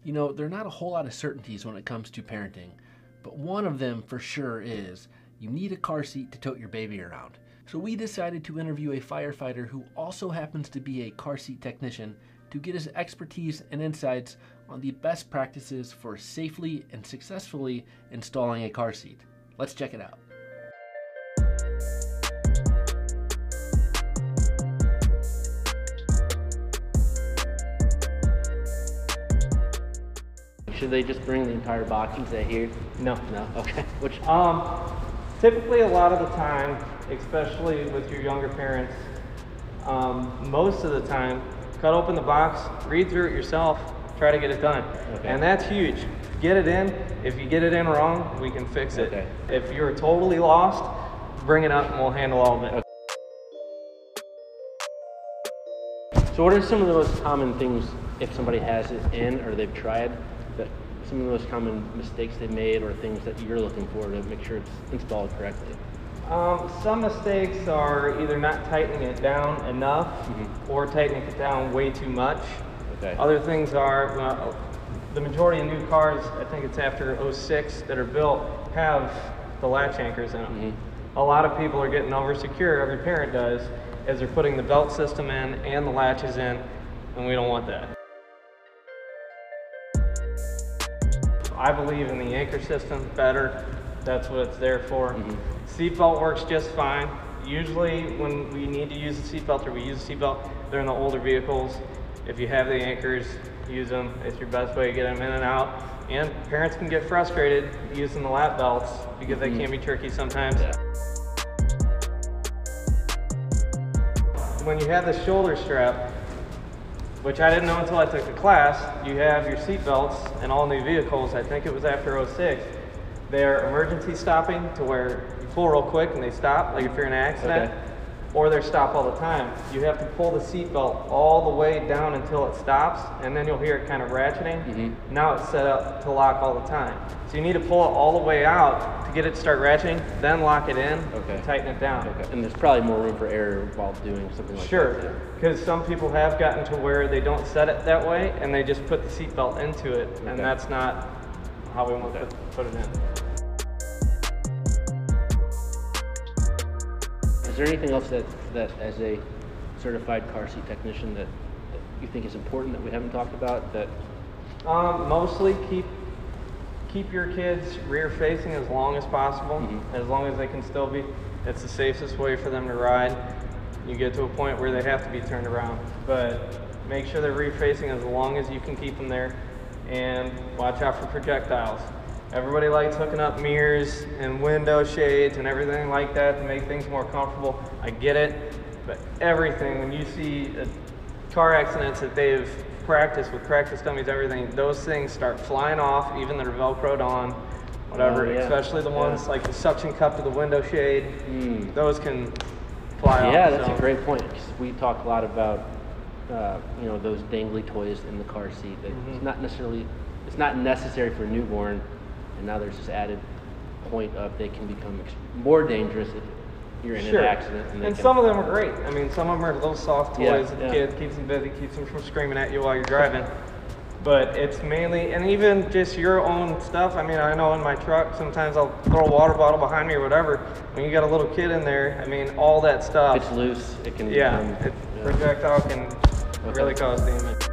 You know, there are not a whole lot of certainties when it comes to parenting, but one of them for sure is you need a car seat to tote your baby around. So we decided to interview a firefighter who also happens to be a car seat technician to get his expertise and insights on the best practices for safely and successfully installing a car seat. Let's check it out. Should they just bring the entire box and say here? No. No? Okay. Which? Typically a lot of the time, especially with your younger parents, most of the time, cut open the box, read through it yourself, try to get it done. Okay. And that's huge. Get it in. If you get it in wrong, we can fix it. Okay. If you're totally lost, bring it up and we'll handle all of it. Okay. So what are some of the most common things if somebody has it in or they've tried, that some of the most common mistakes they've made or things that you're looking for to make sure it's installed correctly? Some mistakes are either not tightening it down enough or tightening it down way too much. Okay. Other things are, the majority of new cars, I think it's after '06 that are built, have the latch anchors in them. A lot of people are getting over secure, every parent does, as they're putting the belt system in and the latches in, and we don't want that. I believe in the anchor system better. That's what it's there for. Seatbelt works just fine. Usually when we need to use the seatbelt or we use the seatbelt, they're in the older vehicles. If you have the anchors, use them. It's your best way to get them in and out. And parents can get frustrated using the lap belts because they can be tricky sometimes. Yeah. When you have the shoulder strap, which I didn't know until I took the class, you have your seat belts in all new vehicles. I think it was after '06. They're emergency stopping to where you pull real quick and they stop, like if you're in an accident, or they're stop all the time. You have to pull the seat belt all the way down until it stops, and then you'll hear it kind of ratcheting. Now it's set up to lock all the time. So you need to pull it all the way out to get it to start ratcheting, then lock it in, and tighten it down. And there's probably more room for error while doing something like that. Sure, because some people have gotten to where they don't set it that way and they just put the seat belt into it, and that's not how we want to put it in. Is there anything else that as a certified car seat technician that you think is important that we haven't talked about? That mostly keep your kids rear facing as long as possible, as long as they can still be. It's the safest way for them to ride. You get to a point where they have to be turned around, but make sure they're rear facing as long as you can keep them there, and watch out for projectiles. Everybody likes hooking up mirrors and window shades and everything like that to make things more comfortable. I get it, but everything, when you see car accidents that they've practiced with practice dummies, everything, those things start flying off, even that are Velcroed on, whatever, especially the ones like the suction cup to the window shade, those can fly off. Yeah, that's a great point, because we talk a lot about you know, those dangly toys in the car seat. That it's not necessary for a newborn. And now there's this added point of they can become more dangerous if you're in an accident. And some of them are great. I mean, some of them are little soft toys. The kid keeps them busy, keeps them from screaming at you while you're driving. But it's mainly, and even just your own stuff. I mean, I know in my truck, sometimes I'll throw a water bottle behind me or whatever. When you got a little kid in there, I mean, all that stuff. It's loose. It can projectile can really cause damage.